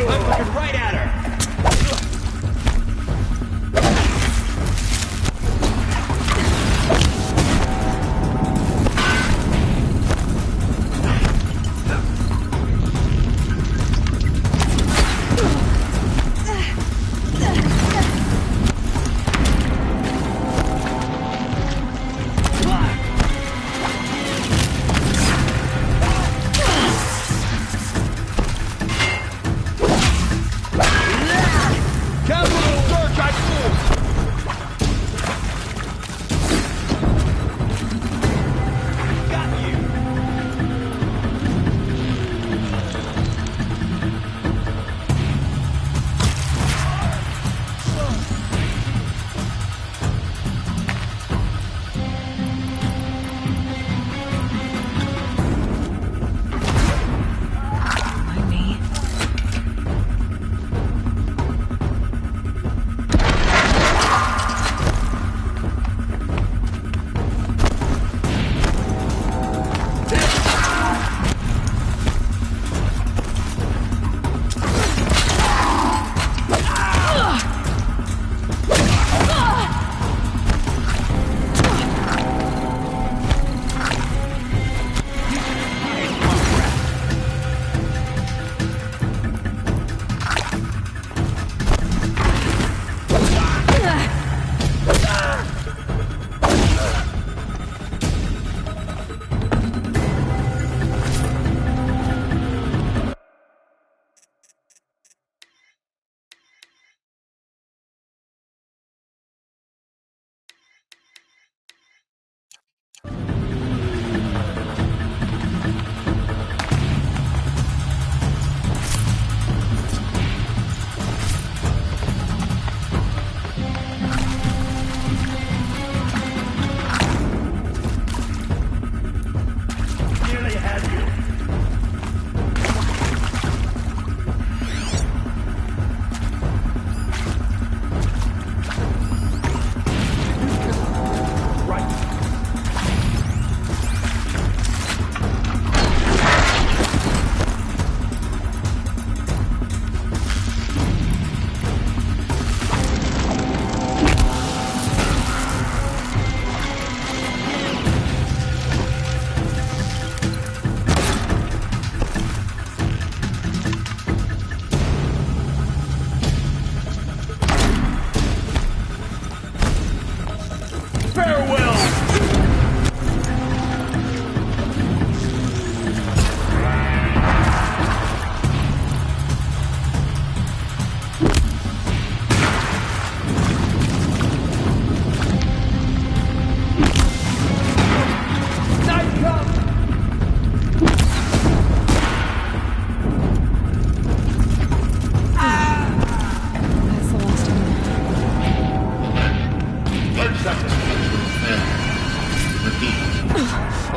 I'm looking right at her.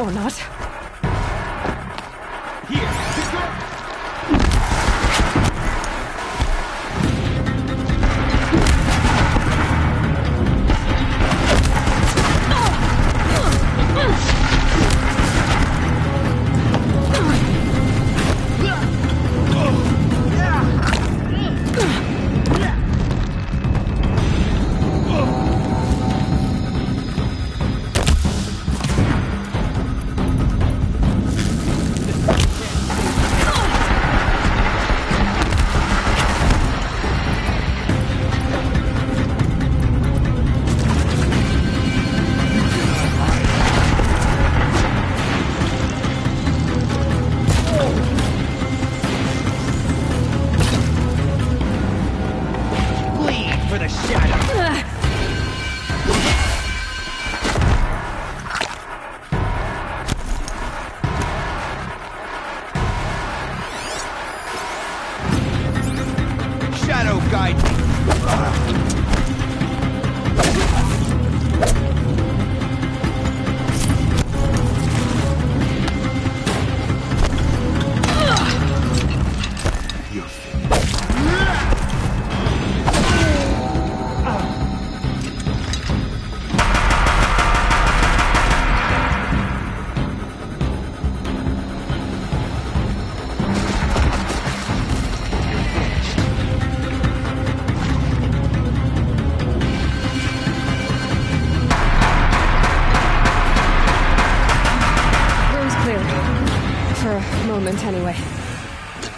Or not.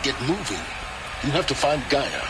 Get moving. You have to find Gaia.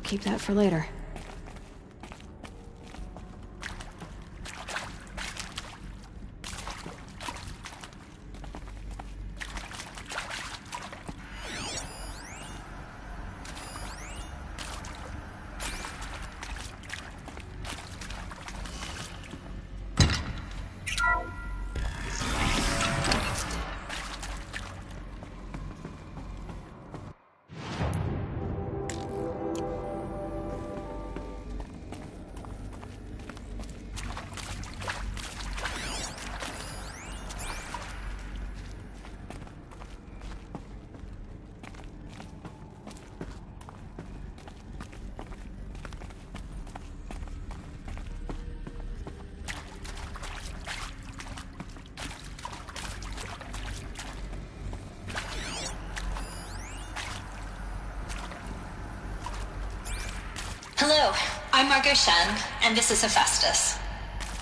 Keep that for later. Hello, I'm Margot Shen, and this is Hephaestus.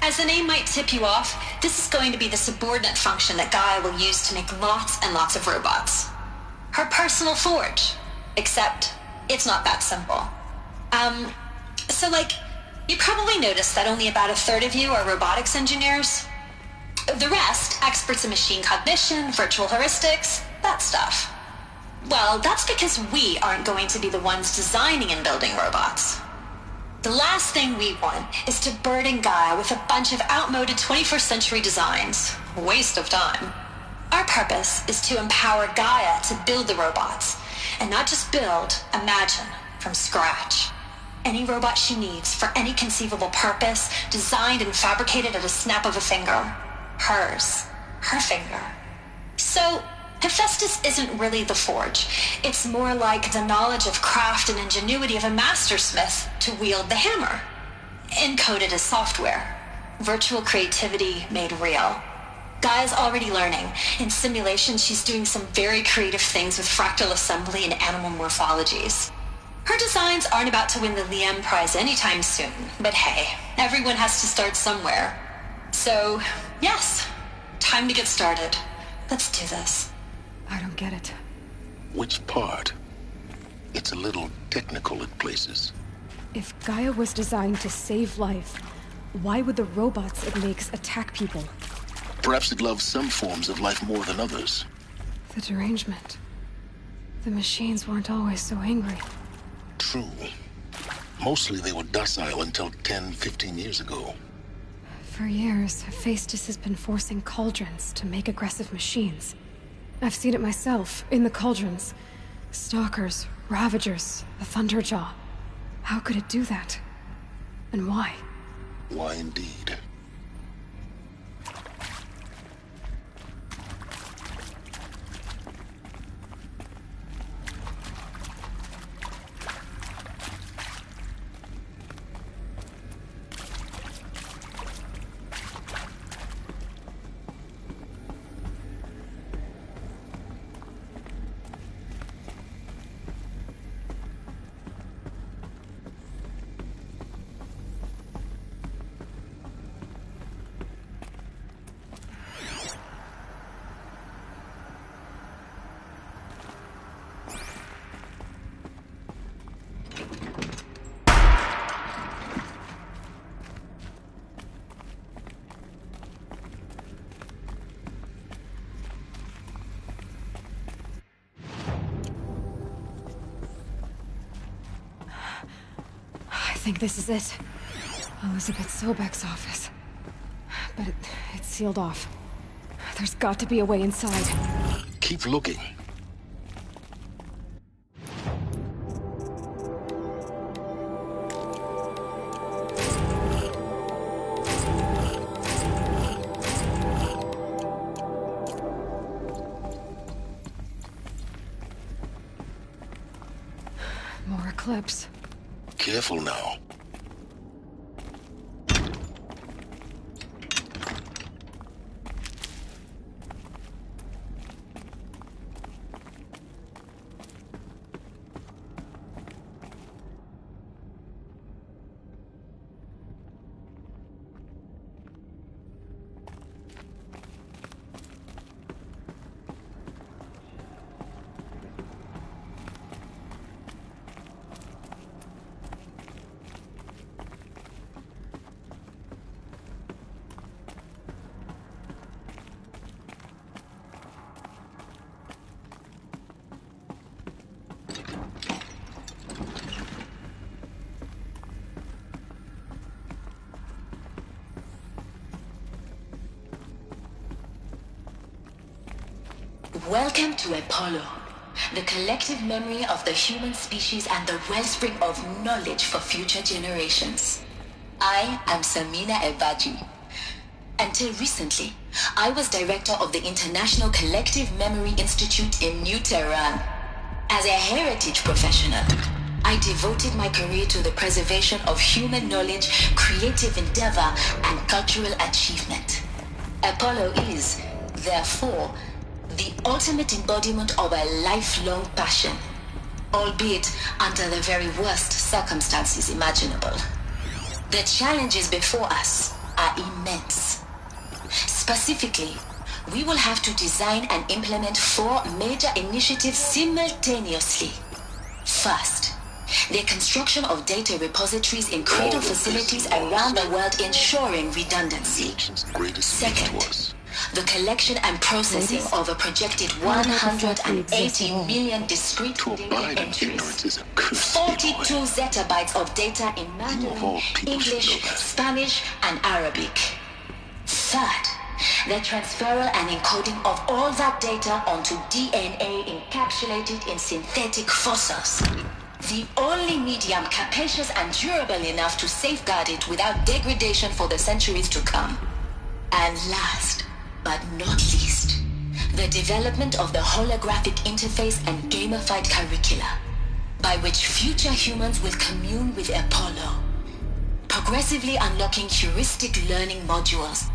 As the name might tip you off, this is going to be the subordinate function that Gaia will use to make lots and lots of robots. Her personal forge. Except, it's not that simple. You probably noticed that only about a third of you are robotics engineers. The rest, experts in machine cognition, virtual heuristics, that stuff. Well, that's because we aren't going to be the ones designing and building robots. The last thing we want is to burden Gaia with a bunch of outmoded 21st century designs. Waste of time. Our purpose is to empower Gaia to build the robots, and not just build, imagine, from scratch. Any robot she needs for any conceivable purpose, designed and fabricated at a snap of a finger. Hers. Her finger. So, Hephaestus isn't really the forge. It's more like the knowledge of craft and ingenuity of a mastersmith to wield the hammer. Encoded as software. Virtual creativity made real. Gaia's already learning. In simulation, she's doing some very creative things with fractal assembly and animal morphologies. Her designs aren't about to win the Liam Prize anytime soon, but hey, everyone has to start somewhere. So, yes, time to get started. Let's do this. I don't get it. Which part? It's a little technical at places. If Gaia was designed to save life, why would the robots it makes attack people? Perhaps it loves some forms of life more than others. The derangement. The machines weren't always so angry. True. Mostly they were docile until 10, 15 years ago. For years, Hephaestus has been forcing cauldrons to make aggressive machines. I've seen it myself, in the cauldrons. Stalkers, Ravagers, the Thunderjaw. How could it do that? And why? Why indeed? I think this is it. Elizabeth Sobek's office. But it's sealed off. There's got to be a way inside. Keep looking. More Eclipse. Careful now. Welcome to Apollo, the collective memory of the human species and the wellspring of knowledge for future generations. I am Samina Ebaji. Until recently, I was director of the International Collective Memory Institute in New Tehran. As a heritage professional, I devoted my career to the preservation of human knowledge, creative endeavor, and cultural achievement. Apollo is, therefore, the ultimate embodiment of a lifelong passion, albeit under the very worst circumstances imaginable. The challenges before us are immense. Specifically, we will have to design and implement 4 major initiatives simultaneously. First, the construction of data repositories in cradle facilities around the world ensuring redundancy. Second, the collection and processing of a projected 180 million discrete data entries, 42 zettabytes of data in Mandarin, English, Spanish, and Arabic. Third, the transferal and encoding of all that data onto DNA encapsulated in synthetic fossils. The only medium capacious and durable enough to safeguard it without degradation for the centuries to come. And last, but not least, the development of the holographic interface and gamified curricula, by which future humans will commune with Apollo, progressively unlocking heuristic learning modules,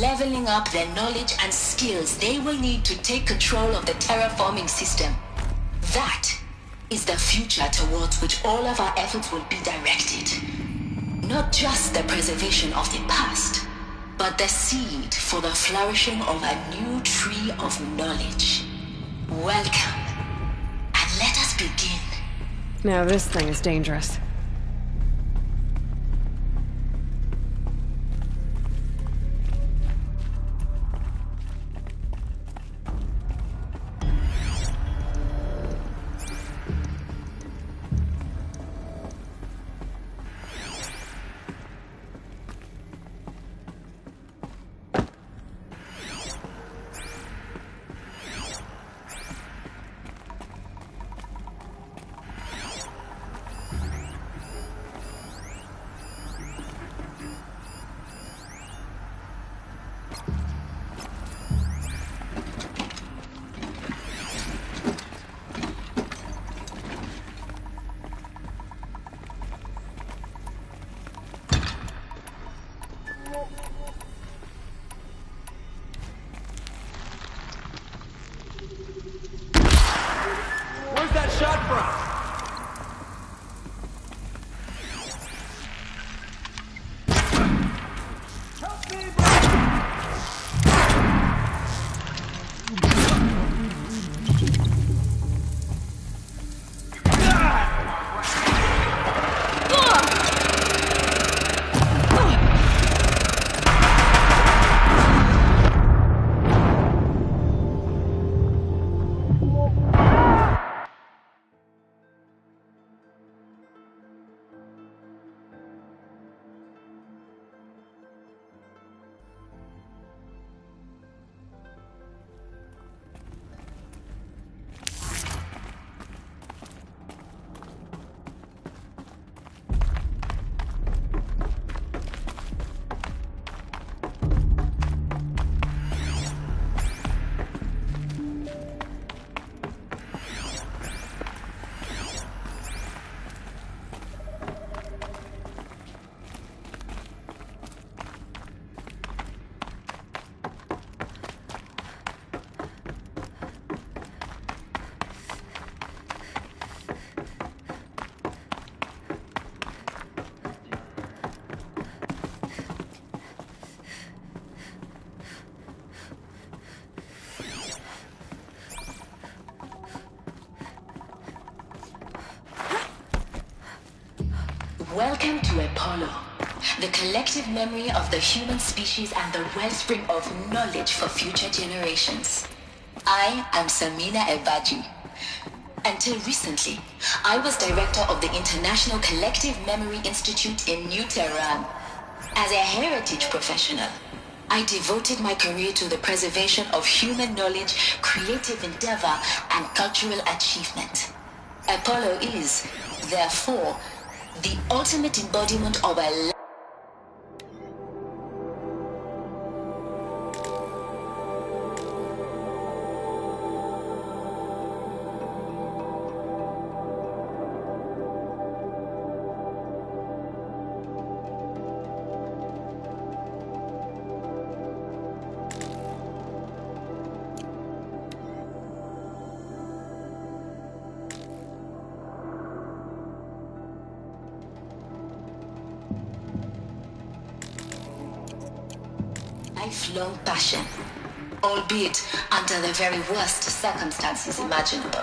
leveling up their knowledge and skills they will need to take control of the terraforming system. That is the future towards which all of our efforts will be directed. Not just the preservation of the past, but the seed for the flourishing of a new tree of knowledge. Welcome, and let us begin. Now this thing is dangerous. Where's that shot from? Welcome to Apollo, the collective memory of the human species and the wellspring of knowledge for future generations. I am Samina Ebaji. Until recently, I was director of the International Collective Memory Institute in New Tehran. As a heritage professional, I devoted my career to the preservation of human knowledge, creative endeavor, and cultural achievement. Apollo is, therefore, the ultimate embodiment of a lifelong passion, albeit under the very worst circumstances imaginable.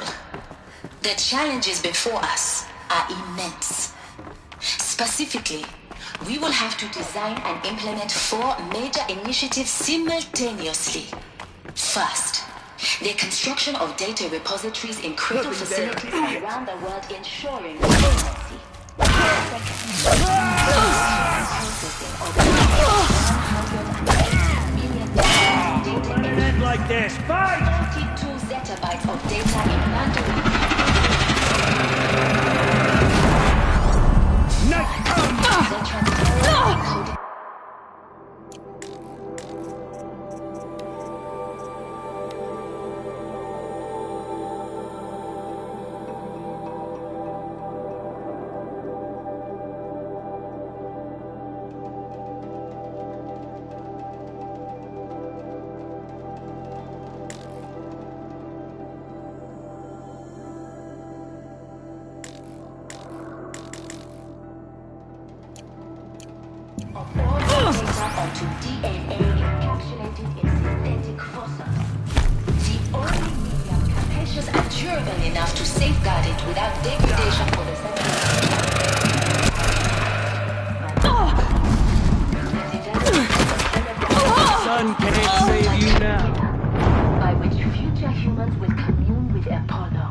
The challenges before us are immense. Specifically, we will have to design and implement 4 major initiatives simultaneously. First, the construction of data repositories in critical facilities around the world, ensuring resiliency. Like this, fight! 42 zettabytes of data in Mandarin. The transparent coding. Onto DNA encapsulated in synthetic fossils. The only medium capacious and durable enough to safeguard it without degradation for the Sun can't save you now. by which future humans will commune with Apollo.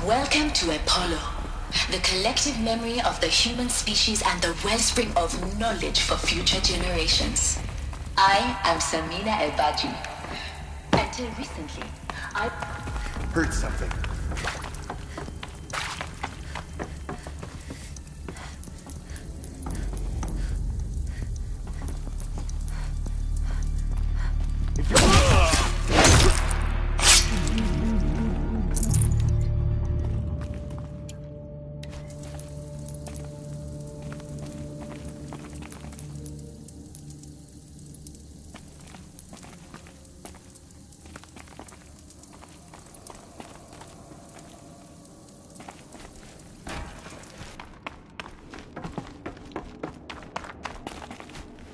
Welcome to Apollo, the collective memory of the human species and the wellspring of knowledge for future generations. I am Samina Ebaji. Until recently, I Heard something.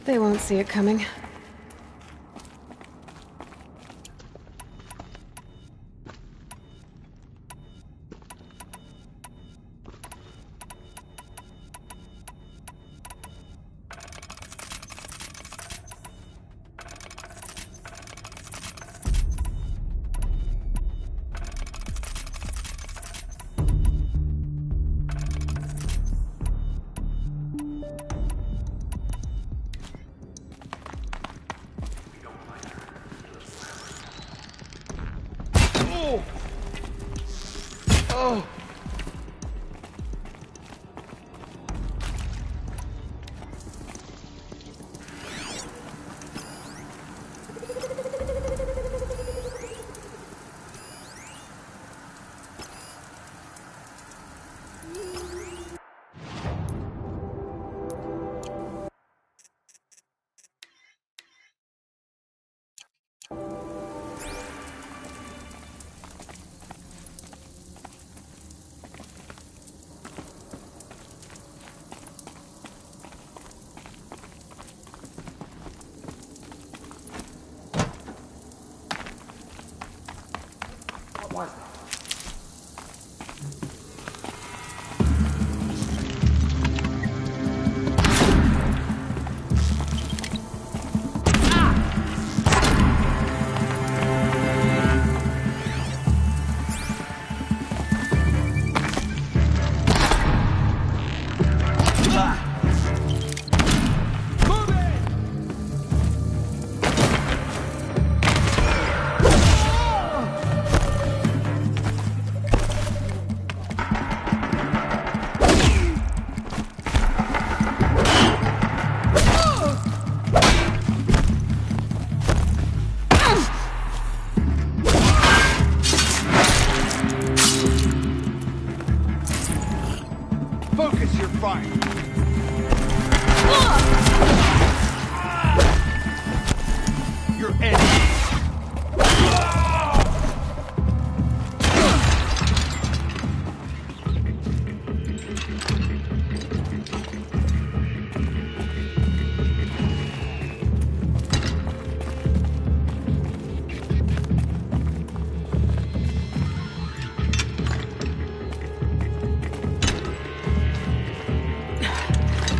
They won't see it coming. fire. Your enemy.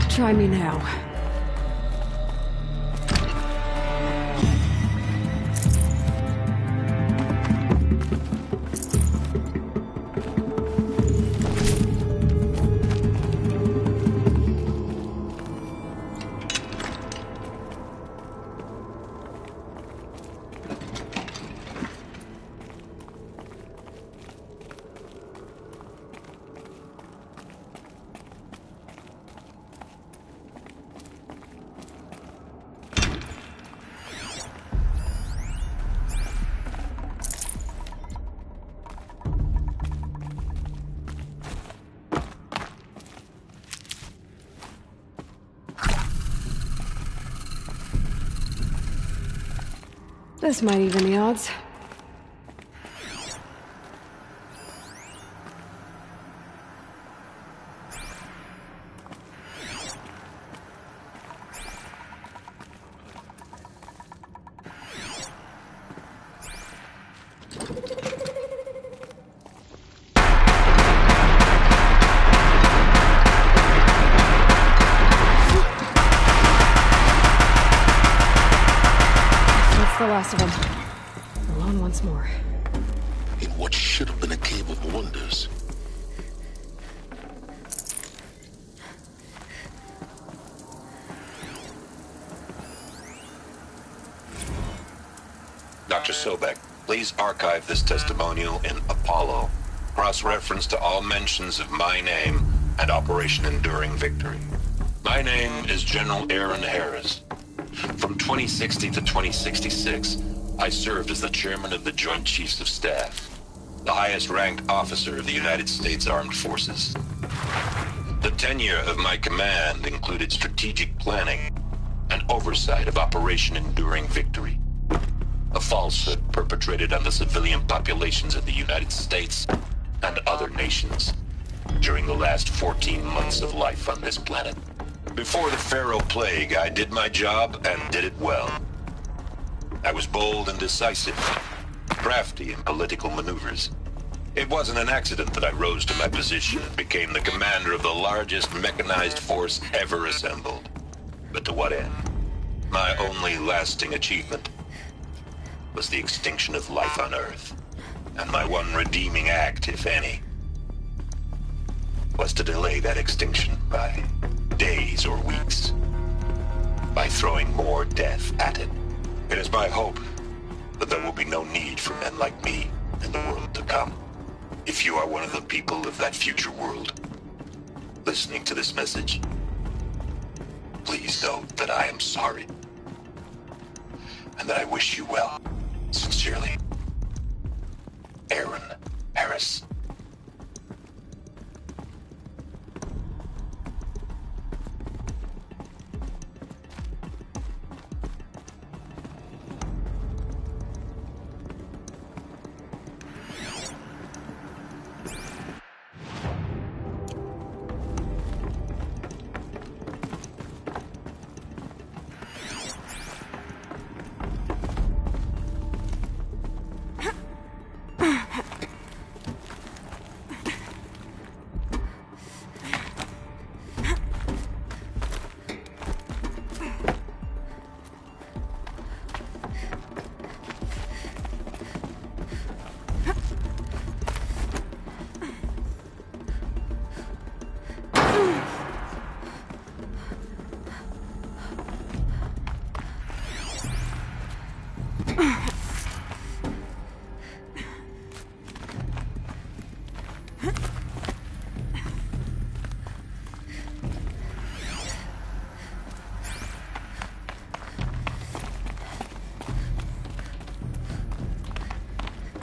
Try me now. This might even the odds. The last of them. Alone once more. In what should have been a cave of wonders. Dr. Sobek, please archive this testimonial in Apollo. Cross-reference to all mentions of my name and Operation Enduring Victory. My name is General Aaron Harris. From 2060 to 2066, I served as the chairman of the Joint Chiefs of Staff, the highest-ranked officer of the United States Armed Forces. The tenure of my command included strategic planning and oversight of Operation Enduring Victory, a falsehood perpetrated on the civilian populations of the United States and other nations during the last 14 months of life on this planet. Before the Pharaoh Plague, I did my job and did it well. I was bold and decisive, crafty in political maneuvers. It wasn't an accident that I rose to my position and became the commander of the largest mechanized force ever assembled. But to what end? My only lasting achievement was the extinction of life on Earth. And my one redeeming act, if any, was to delay that extinction by days or weeks, by throwing more death at it. It is my hope that there will be no need for men like me in the world to come. If you are one of the people of that future world listening to this message, please know that I am sorry and that I wish you well. Sincerely, Aaron Harris.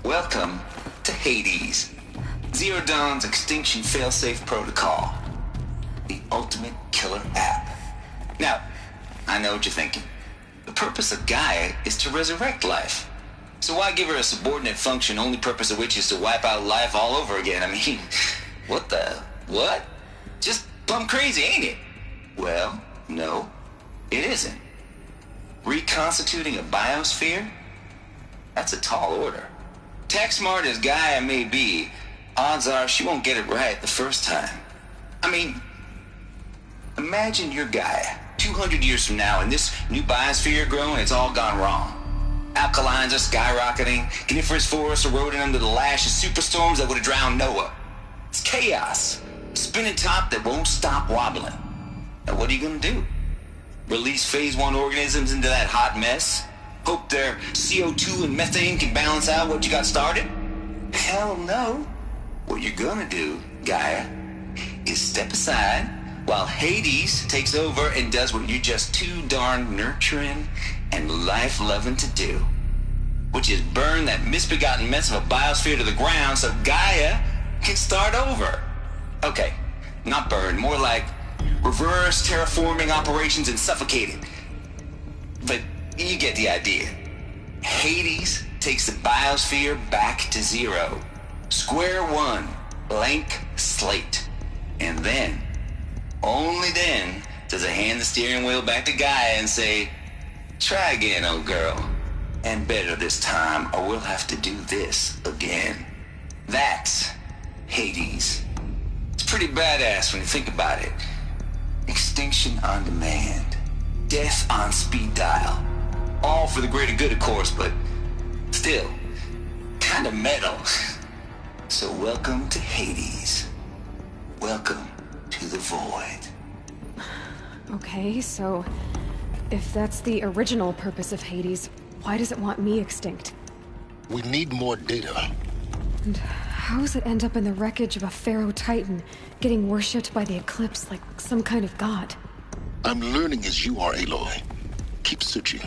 Welcome to Hades, Zero Dawn's extinction failsafe protocol. The ultimate killer app. Now, I know what you're thinking. The purpose of Gaia is to resurrect life. So why give her a subordinate function, only purpose of which is to wipe out life all over again? I mean, what? Just plumb crazy, ain't it? Well, no, it isn't. Reconstituting a biosphere? That's a tall order. Tech smart as Gaia may be, odds are she won't get it right the first time. I mean, imagine you're Gaia 200 years from now and this new biosphere growing, it's all gone wrong. Alkalines are skyrocketing, coniferous forests eroding under the lash of superstorms that would have drowned Noah. It's chaos. Spinning top that won't stop wobbling. Now what are you gonna do? Release phase 1 organisms into that hot mess? Hope their CO2 and methane can balance out what you got started? Hell no. What you're gonna do, Gaia, is step aside while Hades takes over and does what you're just too darn nurturing and life-loving to do, which is burn that misbegotten mess of a biosphere to the ground so Gaia can start over. Okay, not burn, more like reverse terraforming operations and suffocate it. But you get the idea. Hades takes the biosphere back to zero. Square one, blank slate. And then, only then, does it hand the steering wheel back to Gaia and say, try again, old girl. And better this time, or we'll have to do this again. That's Hades. It's pretty badass when you think about it. Extinction on demand. Death on speed dial. All for the greater good, of course, but still, kind of metal. So welcome to Hades. Welcome to the void. Okay, so if that's the original purpose of Hades, why does it want me extinct? We need more data. And how does it end up in the wreckage of a Pharaoh Titan, getting worshipped by the Eclipse like some kind of god? I'm learning as you are, Aloy. Keep searching.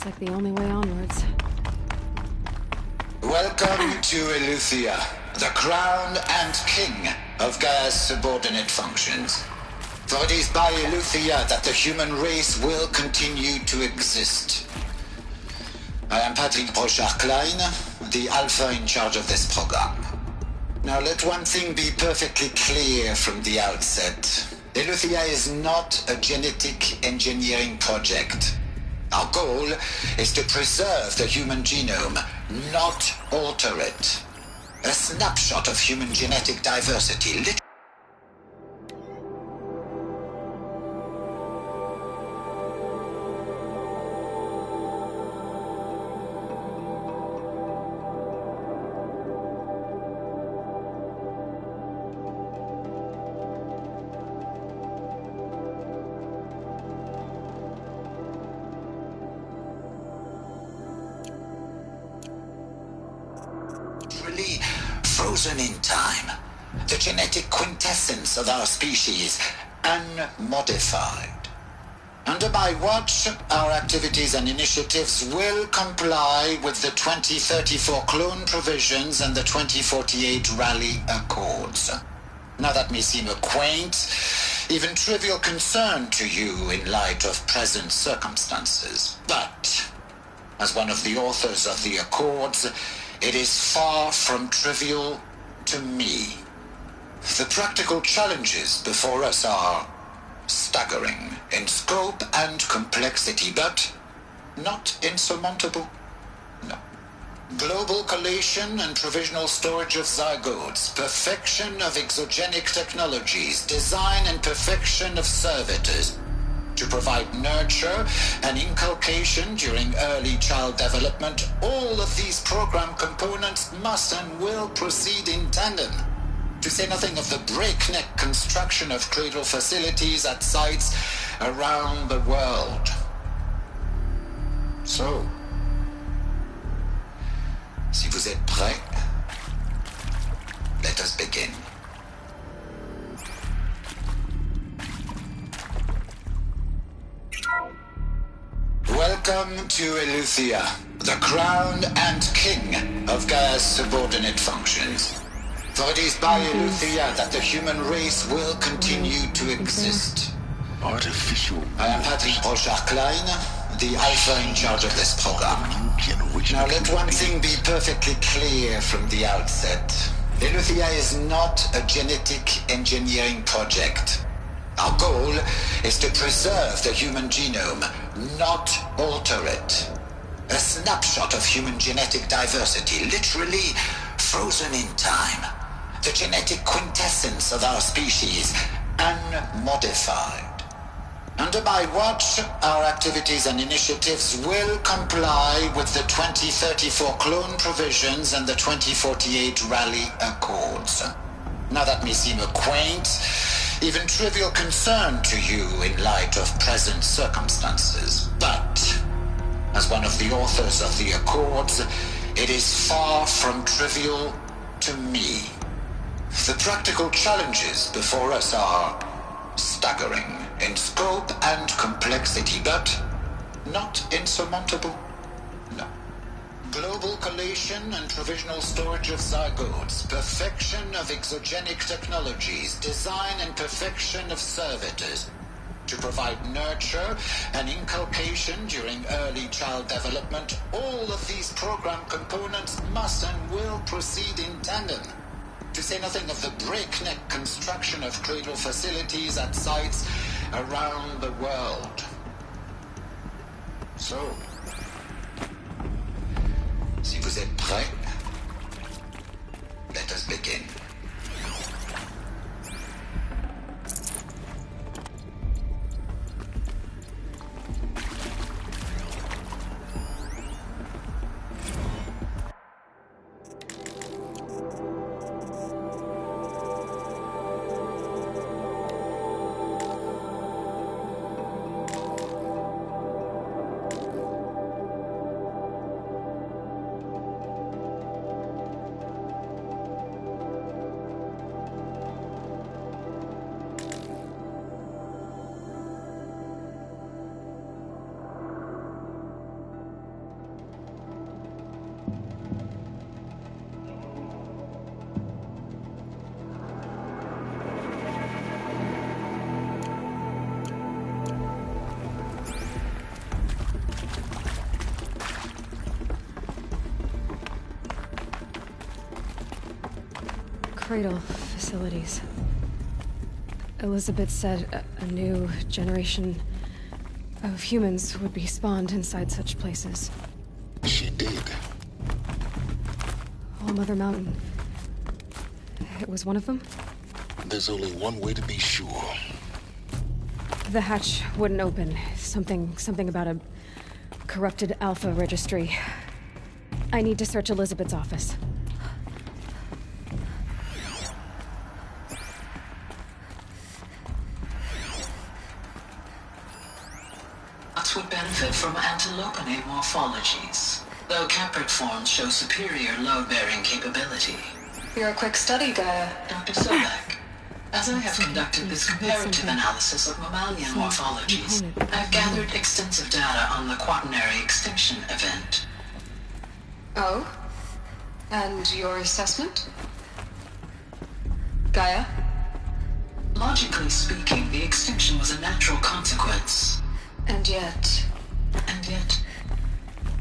Looks like the only way onwards. Welcome to Eleuthia, the crown and king of Gaia's subordinate functions. For it is by Eleuthia that the human race will continue to exist. I am Patrick Brochard-Klein, the Alpha in charge of this program. Now let one thing be perfectly clear from the outset. Eleuthia is not a genetic engineering project. Our goal is to preserve the human genome, not alter it. A snapshot of human genetic diversity, frozen in time. The genetic quintessence of our species, unmodified. Under my watch, our activities and initiatives will comply with the 2034 clone provisions and the 2048 Raleigh Accords. Now that may seem a quaint, even trivial concern to you in light of present circumstances, but as one of the authors of the Accords, it is far from trivial to me. The practical challenges before us are staggering in scope and complexity, but not insurmountable. No. Global collation and provisional storage of zygotes, perfection of exogenic technologies, design and perfection of servitors, to provide nurture and inculcation during early child development. All of these program components must and will proceed in tandem, to say nothing of the breakneck construction of cradle facilities at sites around the world. So, si vous êtes prêts, let us begin. Welcome to Eleuthia, the crown and king of Gaia's subordinate functions. For it is by Eleuthia that the human race will continue to exist. Artificial. I am Patrick Brochard-Klein, the Alpha in charge of this program. Now let one thing be perfectly clear from the outset. Eleuthia is not a genetic engineering project. Our goal is to preserve the human genome, not alter it. A snapshot of human genetic diversity, literally frozen in time. The genetic quintessence of our species, unmodified. Under my watch, our activities and initiatives will comply with the 2034 clone provisions and the 2048 Raleigh Accords. Now that may seem a quaint, even trivial concern to you in light of present circumstances, but as one of the authors of the Accords, it is far from trivial to me. The practical challenges before us are staggering in scope and complexity, but not insurmountable. No. Global collation and provisional storage of zygotes, perfection of exogenic technologies, design and perfection of servitors, to provide nurture and inculcation during early child development. All of these program components must and will proceed in tandem, to say nothing of the breakneck construction of cradle facilities at sites around the world. So, si vous êtes prêts, let us begin. Cradle facilities. Elizabeth said a new generation of humans would be spawned inside such places. She did. All Mother Mountain. It was one of them? There's only one way to be sure. The hatch wouldn't open. Something about a corrupted Alpha registry. I need to search Elizabeth's office. Nuts would benefit from antilopenate morphologies, though caprid forms show superior load-bearing capability. You're a quick study, Gaia. Dr. Solak, as I have conducted this comparative analysis of mammalian morphologies, I've gathered extensive data on the quaternary extinction event. Oh? And your assessment? Gaia? Logically speaking, the extinction was a natural consequence. And yet,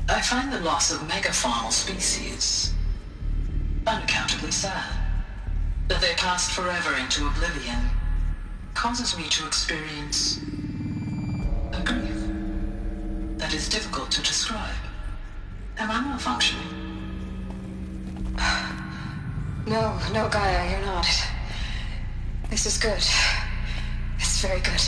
I find the loss of megafaunal species unaccountably sad. That they passed forever into oblivion causes me to experience a grief that is difficult to describe. Am I malfunctioning? No, Gaia, you're not. This is good. It's very good.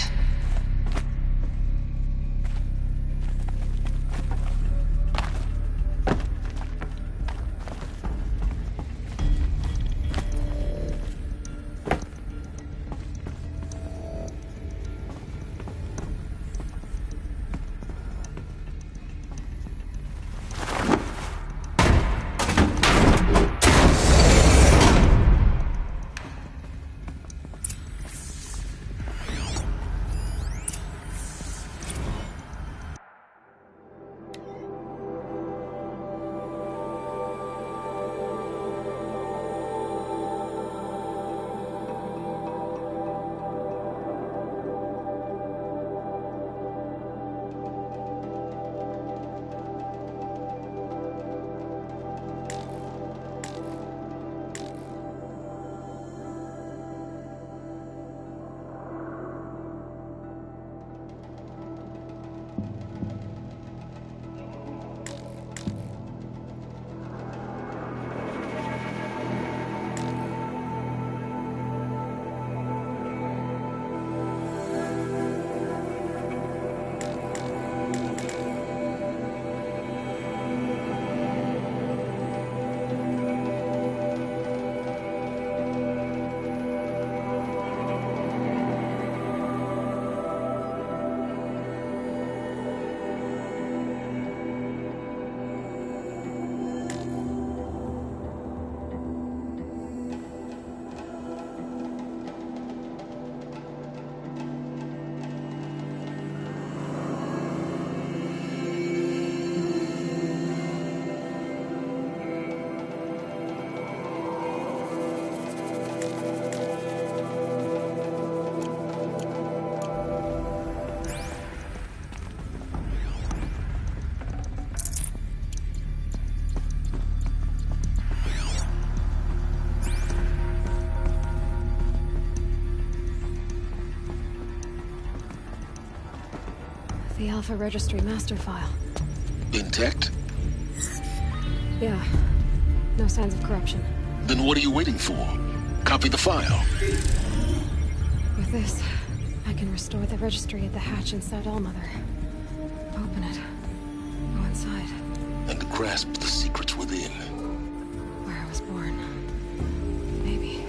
The Alpha Registry master file. Intact? Yeah. No signs of corruption. Then what are you waiting for? Copy the file. With this, I can restore the registry at the hatch inside Allmother. Open it. Go inside. And grasp the secrets within. Where I was born. Maybe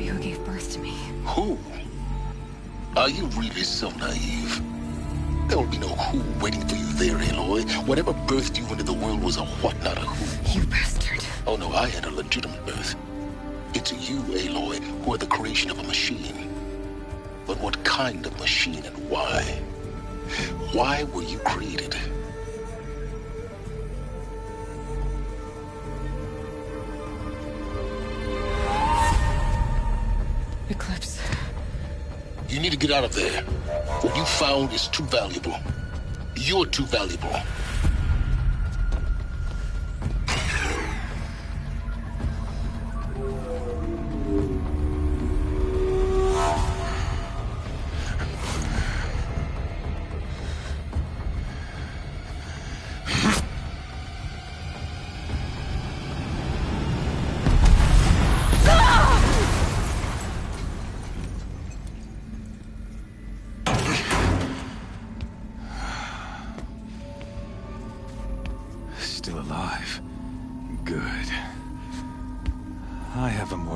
who gave birth to me. Who? Are you really so naive? There will be no who waiting for you there, Aloy. Whatever birthed you into the world was a what, not a who. You bastard. Oh no, I had a legitimate birth. It's you, Aloy, who are the creation of a machine. But what kind of machine and why? Why were you created? Eclipse. You need to get out of there. What you found is too valuable. You're too valuable.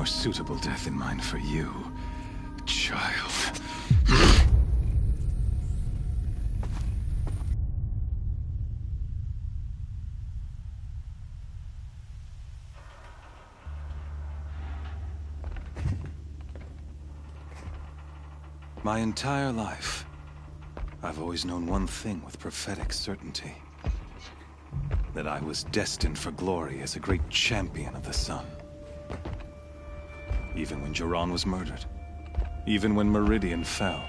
more suitable death in mind for you, child. My entire life, I've always known one thing with prophetic certainty. That I was destined for glory as a great champion of the sun. Even when Jiran was murdered, even when Meridian fell,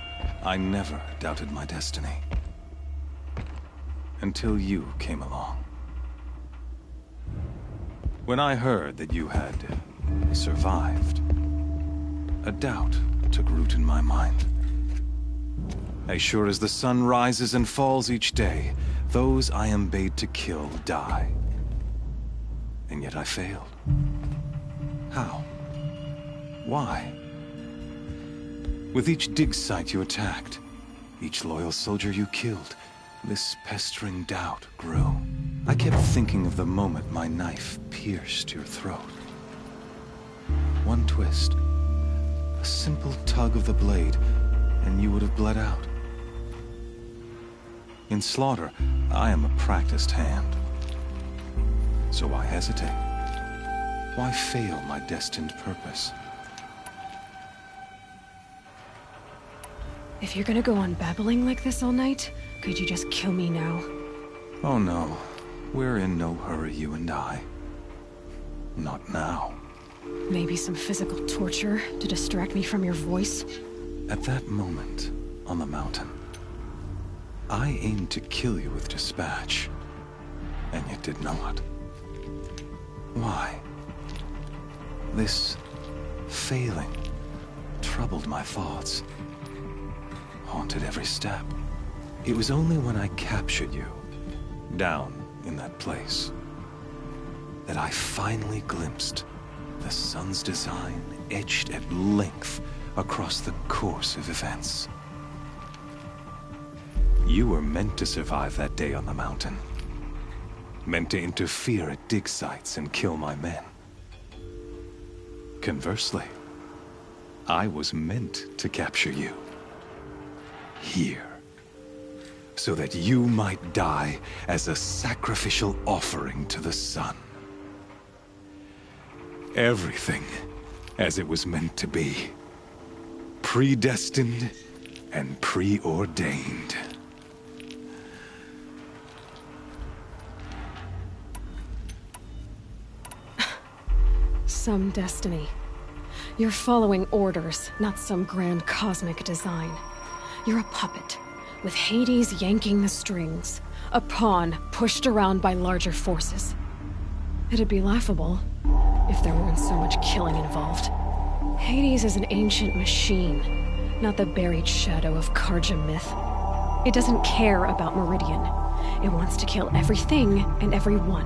I never doubted my destiny. Until you came along. When I heard that you had survived, a doubt took root in my mind. As sure as the sun rises and falls each day, those I am bade to kill die. And yet I failed. How? Why? With each dig site you attacked, each loyal soldier you killed, this pestering doubt grew. I kept thinking of the moment my knife pierced your throat. One twist, a simple tug of the blade, and you would have bled out. In slaughter, I am a practiced hand. So why hesitate? Why fail my destined purpose? If you're gonna go on babbling like this all night, could you just kill me now? Oh no. We're in no hurry, you and I. Not now. Maybe some physical torture to distract me from your voice? At that moment, on the mountain, I aimed to kill you with dispatch, and yet did not. Why? This failing troubled my thoughts, haunted every step. It was only when I captured you, down in that place, that I finally glimpsed the sun's design etched at length across the course of events. You were meant to survive that day on the mountain. Meant to interfere at dig sites and kill my men. Conversely, I was meant to capture you. Here. So that you might die as a sacrificial offering to the sun. Everything as it was meant to be. Predestined and preordained. Some destiny. You're following orders, not some grand cosmic design. You're a puppet, with Hades yanking the strings. A pawn pushed around by larger forces. It'd be laughable if there weren't so much killing involved. Hades is an ancient machine, not the buried shadow of Carja myth. It doesn't care about Meridian. It wants to kill everything and everyone.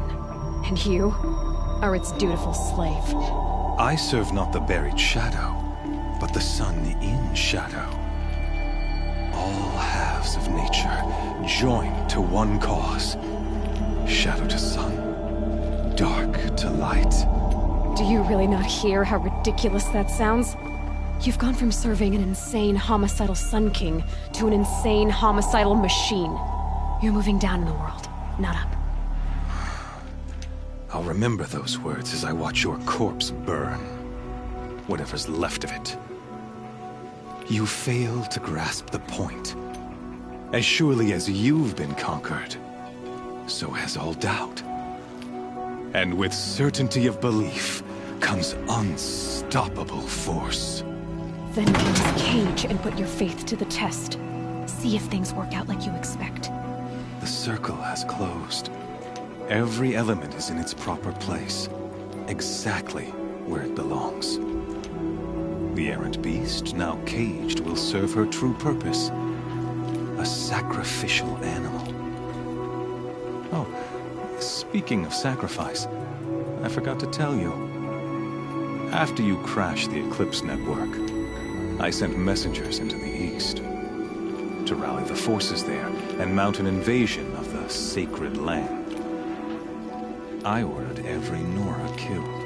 And you are its dutiful slave. I serve not the buried shadow, but the sun in shadow. All halves of nature joined to one cause. Shadow to sun, dark to light. Do you really not hear how ridiculous that sounds? You've gone from serving an insane homicidal Sun King to an insane homicidal machine. You're moving down in the world, not up. I'll remember those words as I watch your corpse burn. Whatever's left of it. You fail to grasp the point. As surely as you've been conquered, so has all doubt. And with certainty of belief comes unstoppable force. Then get this cage and put your faith to the test. See if things work out like you expect. The circle has closed. Every element is in its proper place, exactly where it belongs. The errant beast, now caged, will serve her true purpose. A sacrificial animal. Oh, speaking of sacrifice, I forgot to tell you. After you crashed the Eclipse network, I sent messengers into the east to rally the forces there and mount an invasion of the sacred land. I ordered every Nora killed.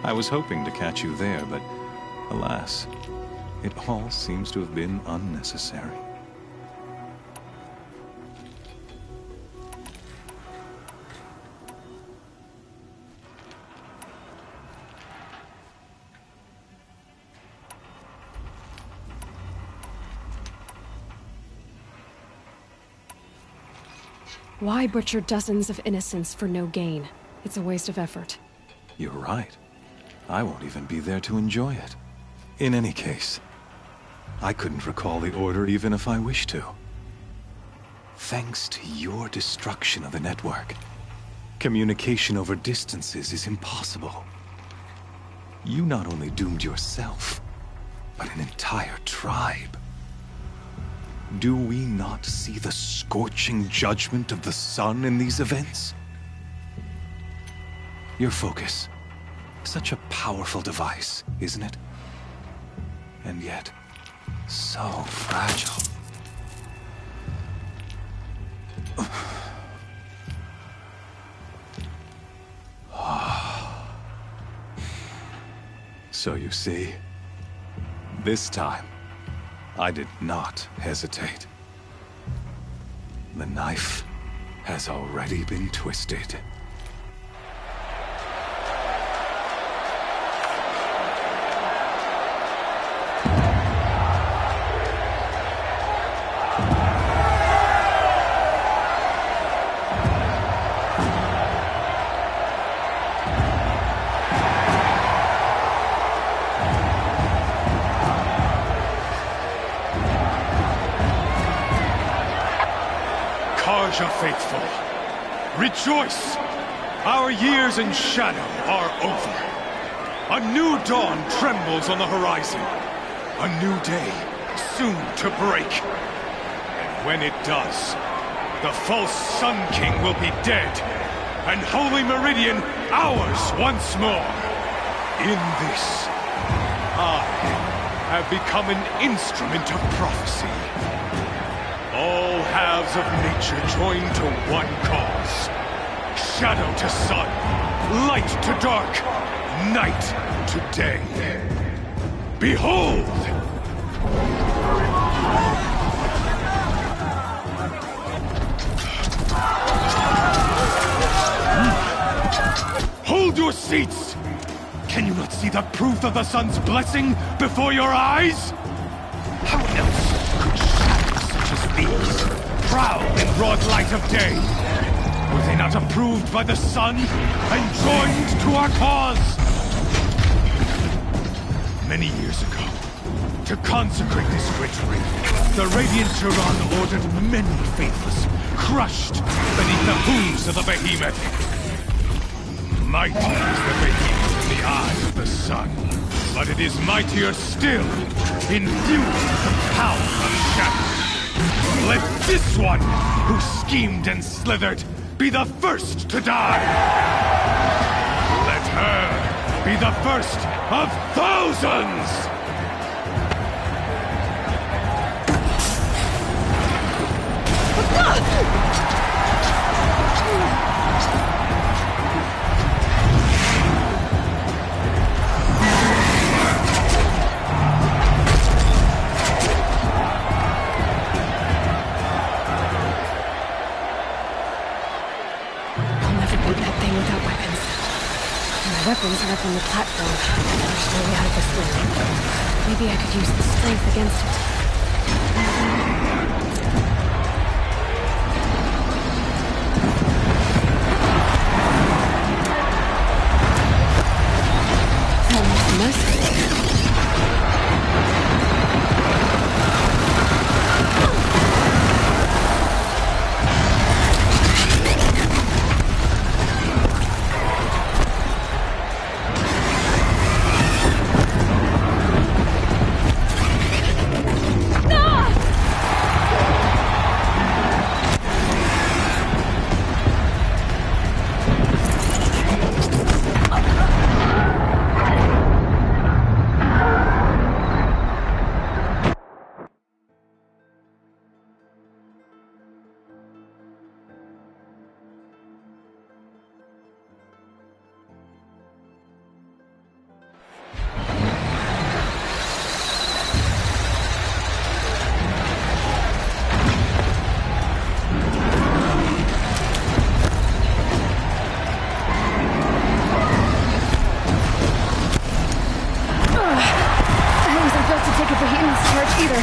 I was hoping to catch you there, but alas, it all seems to have been unnecessary. Why butcher dozens of innocents for no gain? It's a waste of effort. You're right. I won't even be there to enjoy it. In any case, I couldn't recall the order even if I wished to. Thanks to your destruction of the network, communication over distances is impossible. You not only doomed yourself, but an entire tribe. Do we not see the scorching judgment of the sun in these events? Your focus. Such a powerful device, isn't it? And yet, so fragile. So you see, this time, I did not hesitate. The knife has already been twisted. Carja faithful, rejoice! Our years in shadow are over. A new dawn trembles on the horizon. A new day soon to break. And when it does, the false Sun King will be dead, and Holy Meridian ours once more. In this, I have become an instrument of prophecy. All halves of nature join to one cause. Shadow to sun, light to dark, night to day. Behold! Hold your seats! Can you not see the proof of the sun's blessing before your eyes? How else could shadows such as these prowl in broad light of day? Were they not approved by the sun and joined to our cause? Many years ago, to consecrate this great ring, the Radiant Turan ordered many faithless crushed beneath the hooves of the behemoth. Mighty is the behemoth in the eyes of the sun, but it is mightier still, infused with the power of shadow. Let this one, who schemed and slithered, be the first to die! Let her be the first of thousands! Weapons are up on the platform. There's no way out of this room. Maybe I could use the strength against it. Almost merciful. take a behemoth's charge either.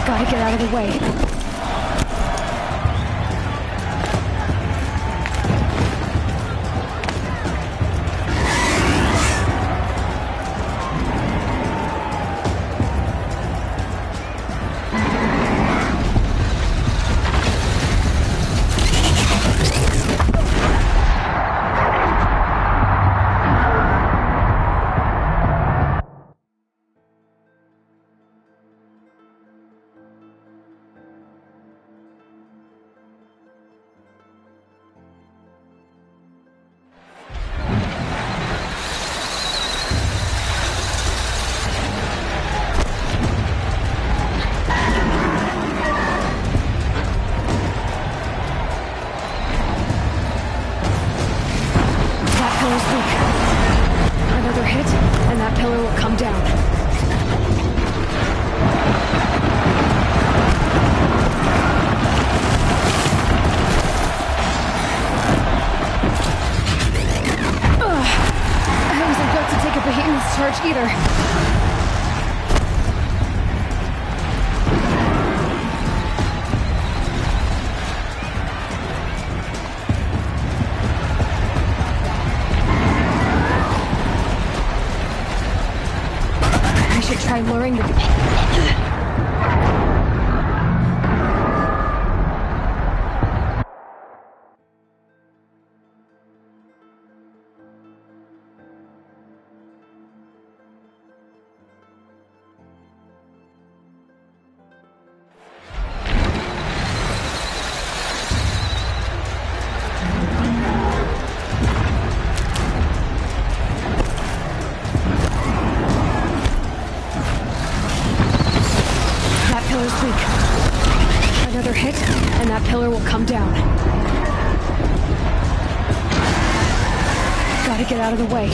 Gotta get out of the way. Another hit, and that pillar will come down. I wasn't built to take a behemoth's charge either. Try luring the... Another hit, and that pillar will come down. Gotta get out of the way.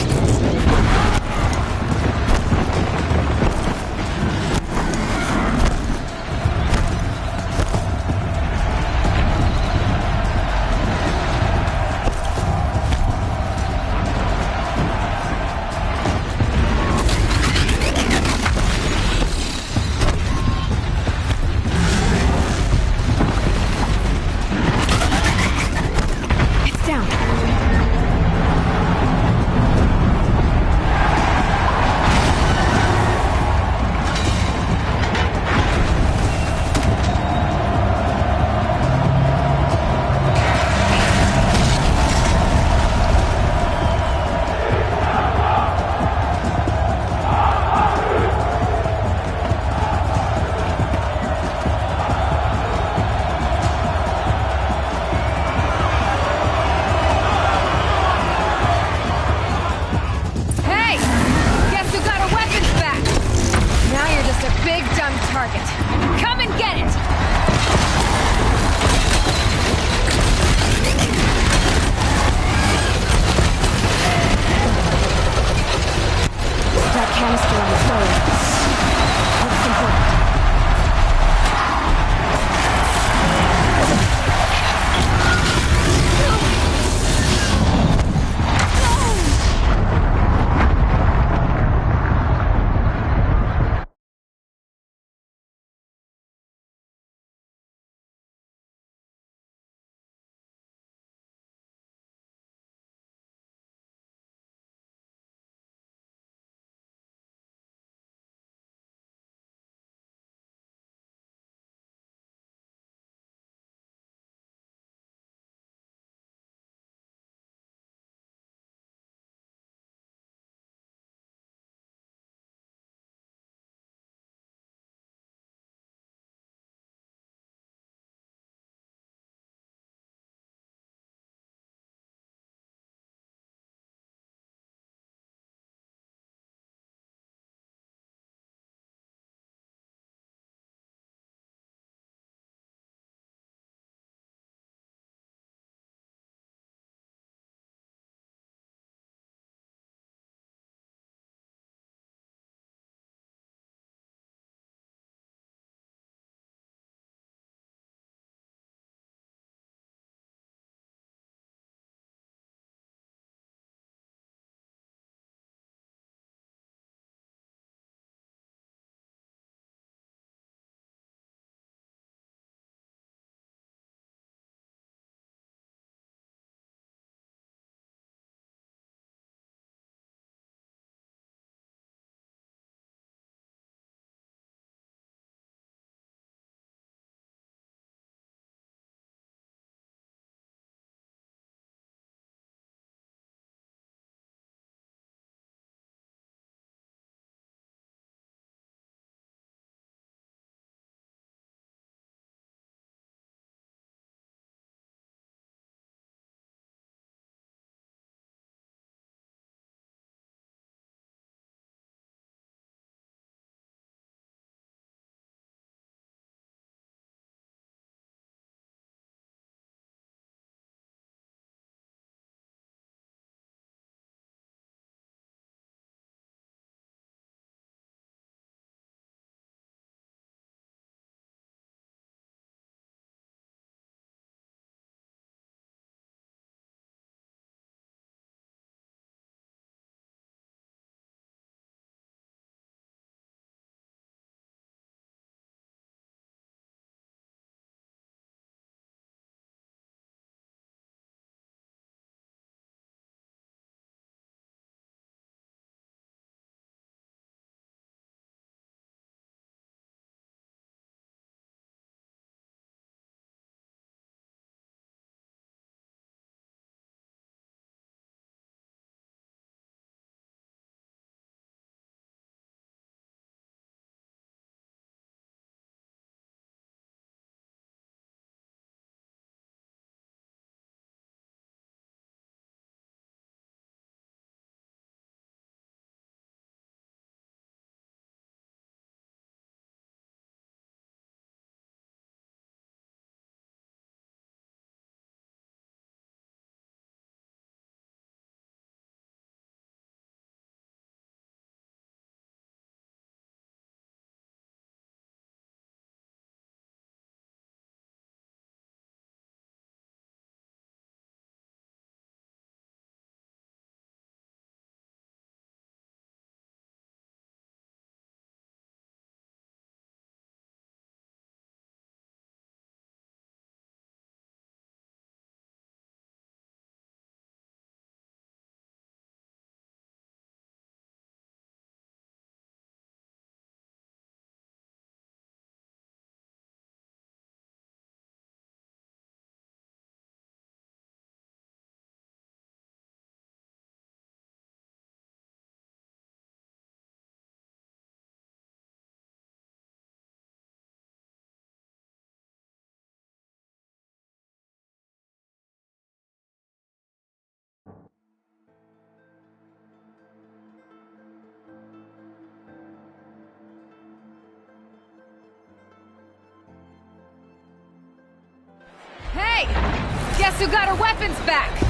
Guess who got her weapons back?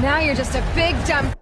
Now you're just a big dumb...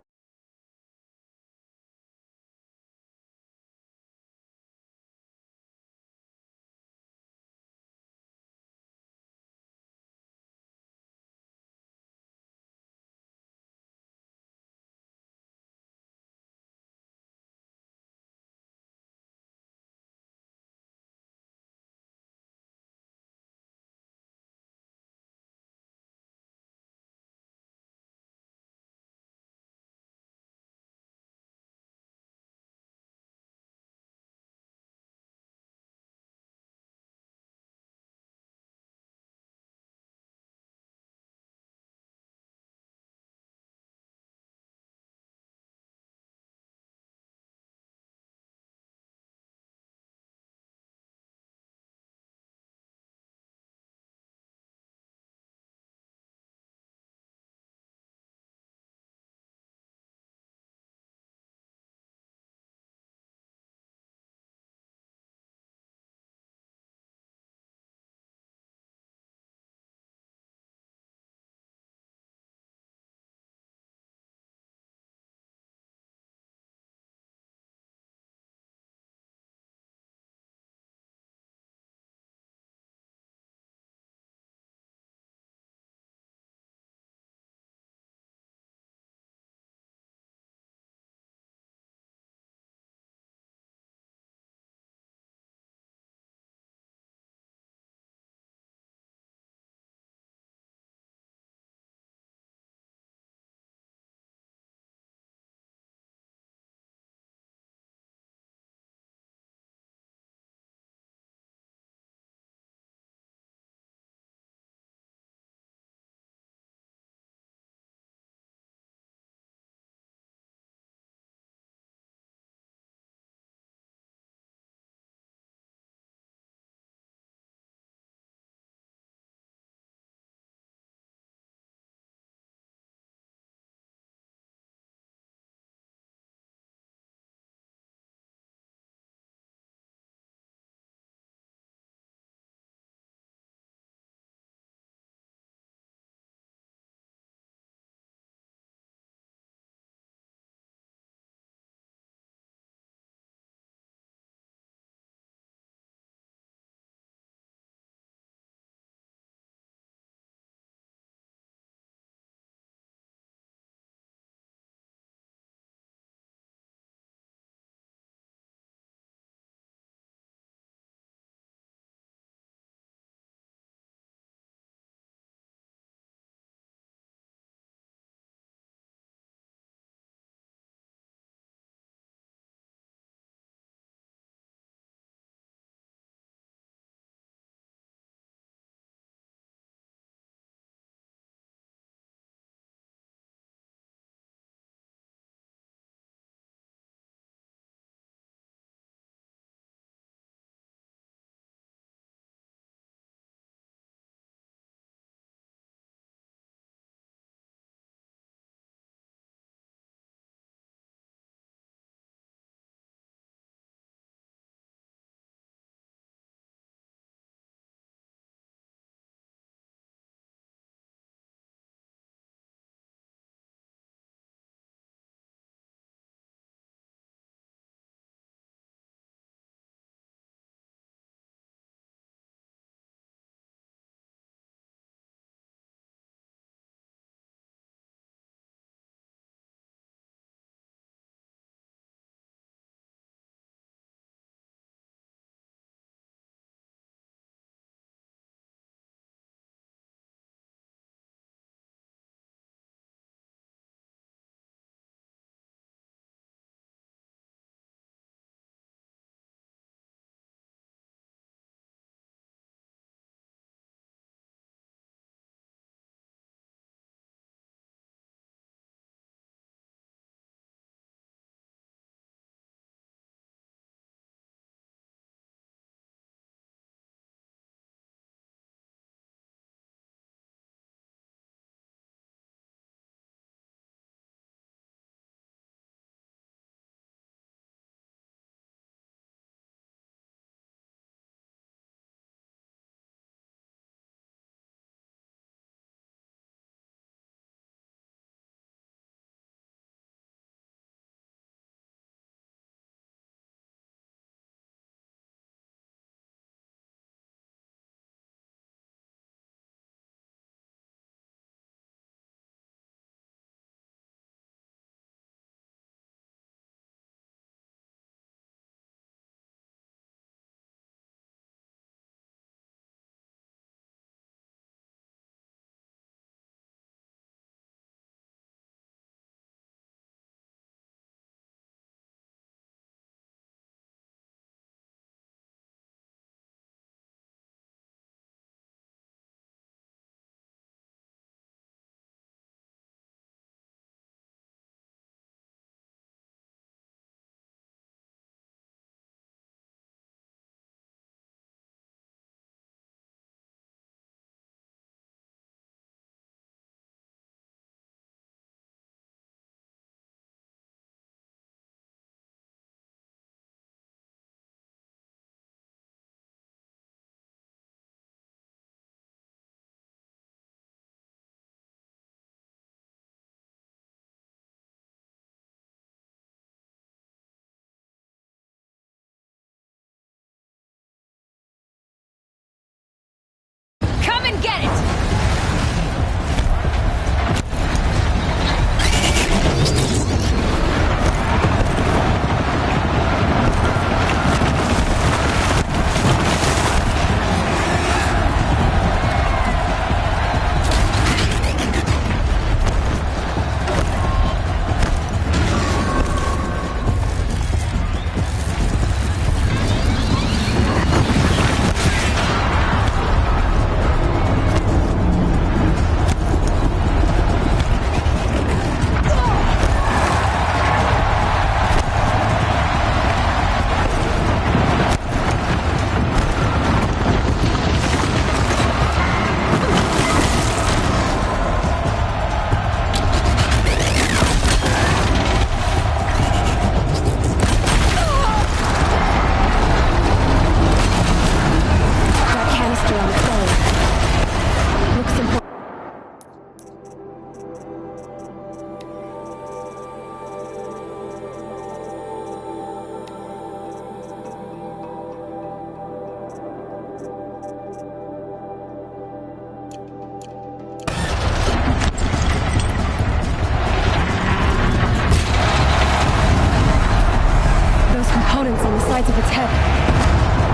sides of its head.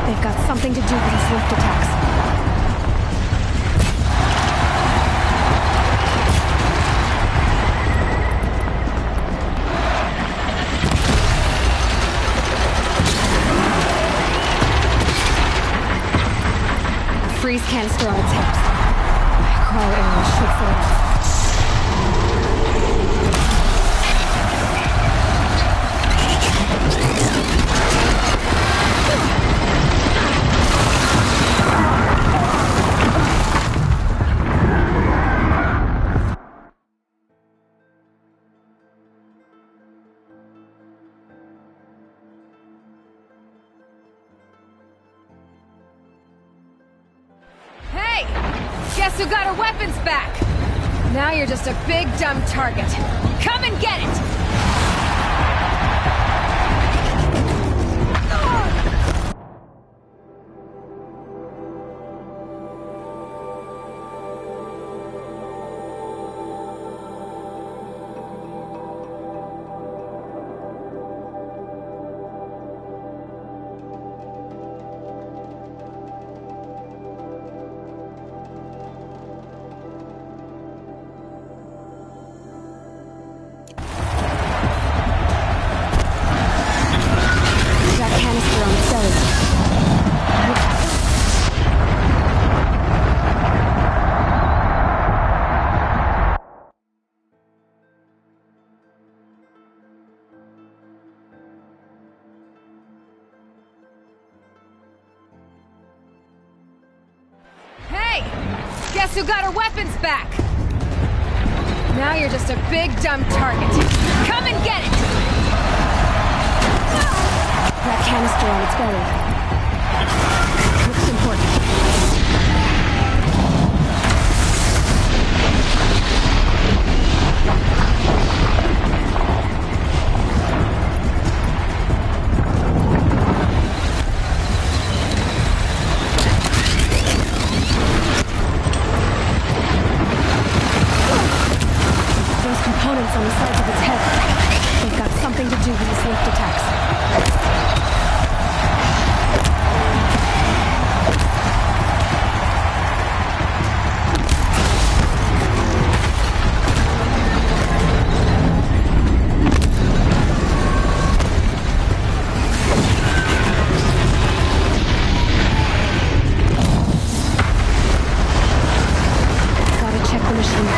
They've got something to do with its lift attacks. Freeze canister on its hips. Cryo arrows should set it off. Guess who got her weapons back? Now you're just a big dumb target. Come and get it! Guess who got her weapons back? Now you're just a big dumb target. Come and get it! That canister on its belly. Looks important. Components on the sides of its head. They've got something to do with its lift attacks. Gotta check the machine.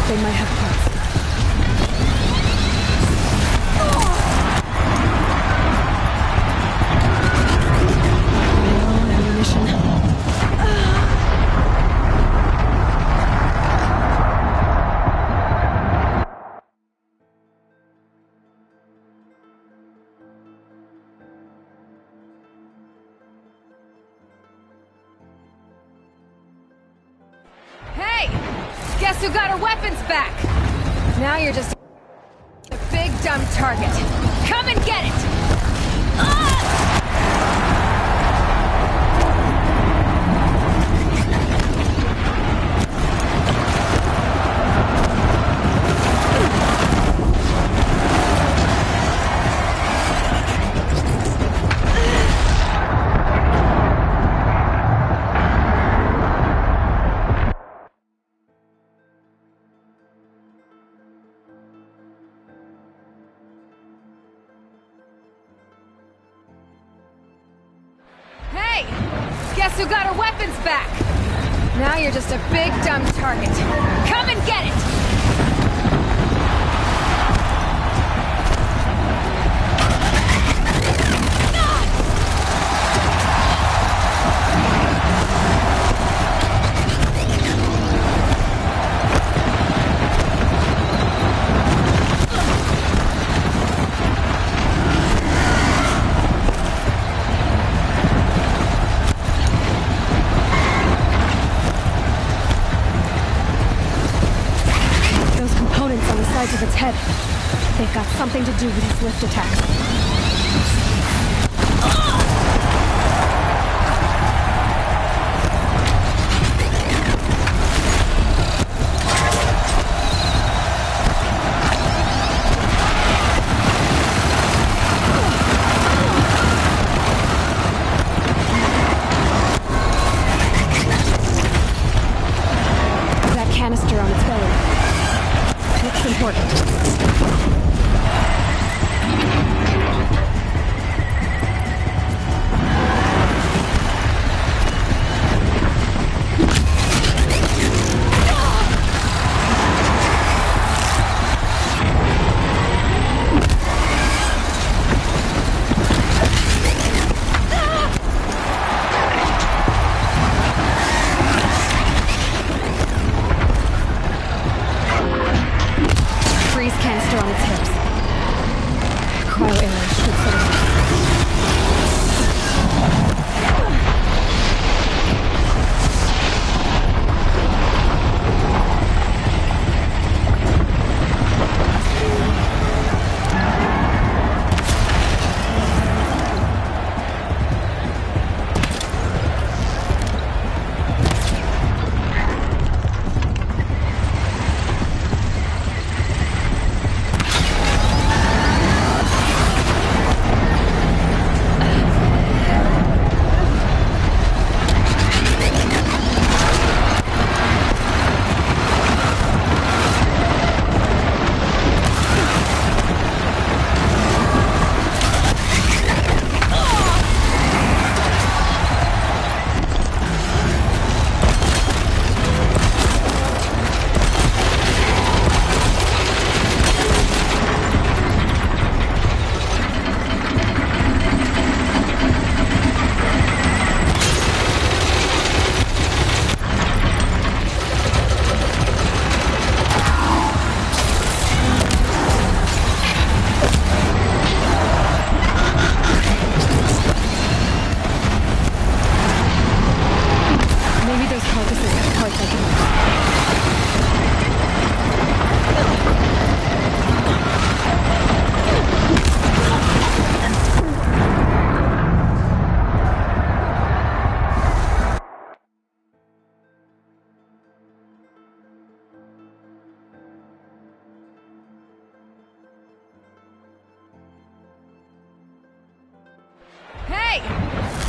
They might have parts. Guess who got her weapons back? Now you're just a big dumb target. Come and get it! Guess who got her weapons back? Now you're just a big dumb target. Come and get it! Of its head. They've got something to do with its lift attacks. Looks important.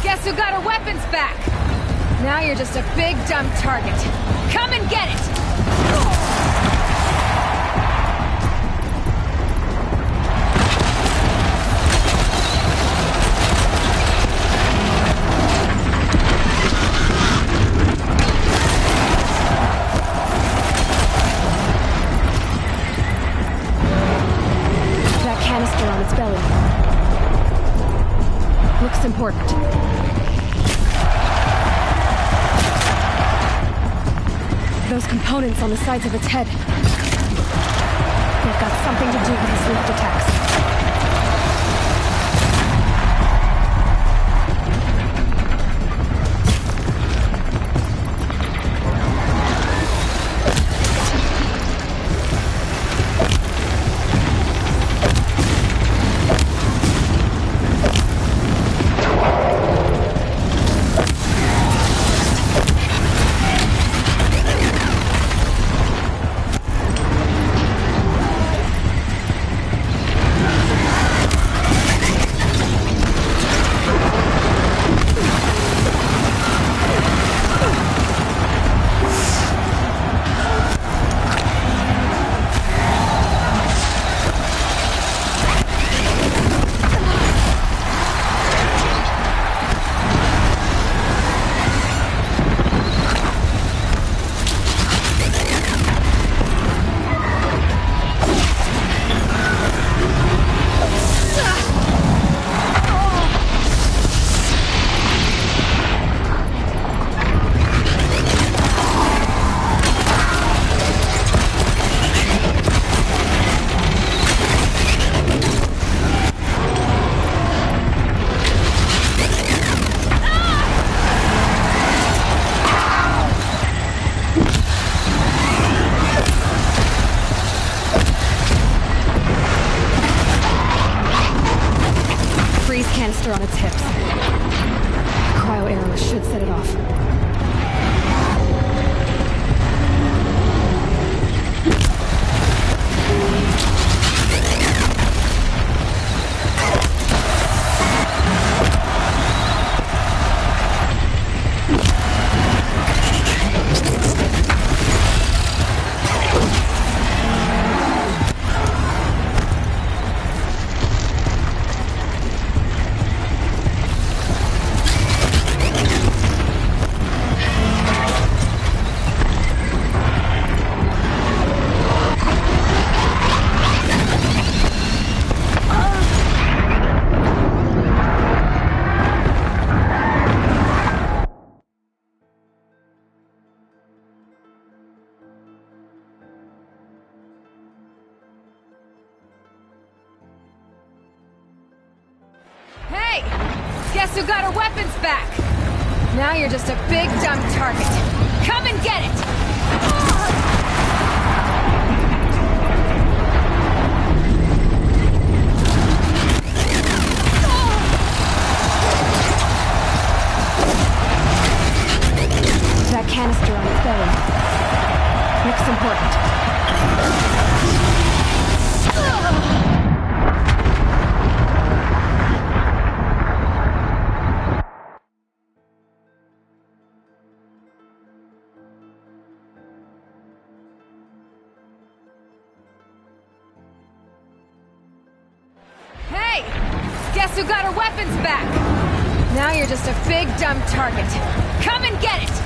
Guess who got her weapons back? Now you're just a big dumb target. Come and get it! That canister on its belly. Looks important. Those components on the sides of its head. They've got something to do with his lift attacks. Canister on its hips. Cryo arrow should set it off. Guess who got our weapons back? Now you're just a big dumb target. Come and get it! That canister on its belly. Looks important. Hey! Guess who got our weapons back? Now you're just a big dumb target. Come and get it!